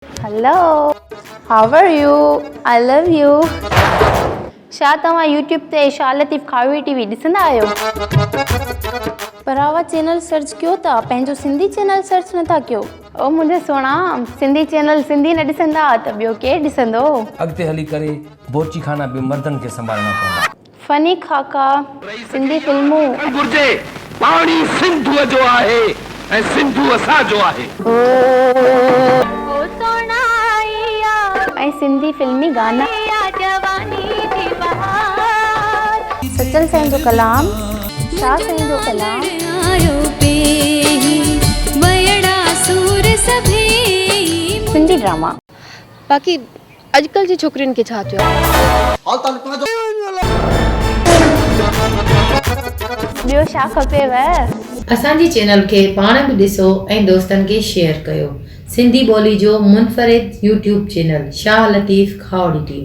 Hello, how are you? I love you. छा तव्हां YouTube ते शाह लतीफ़ खावी टीवी ॾिसंदा आहियो? पर आवा चैनल सर्च कयो था, पंहिंजो सिंधी चैनल सर्च नथा कयो। ओ मुंहिंजे सोणा, सिंधी चैनल सिंधी न ॾिसंदा त ॿियो केरु ॾिसंदो? अॻिते हली करे बोची खाना बि मर्दनि खे संभालणा पवंदा। फनी खाका, सिंधी फिल्मूं घुर्जे पाणी सिंधूअ जो आहे ऐं सिंधू असांजो आहे। ऐं सिंधी फिल्मी गाना। सचल साईं जो कलाम, शाह साईं जो कलाम। सिंधी ड्रामा। बाक़ी अॼुकल्ह जी छोकिरियुनि खे छा थियो? ॿियो छा खपेव? असांजी चैनल खे पाण बि ॾिसो ऐं दोस्तनि खे शेयर कयो। सिंधी ॿोली जो मुनफ़रिद यूट्यूब चैनल शाह लतीफ़ खावड़ी टीवी।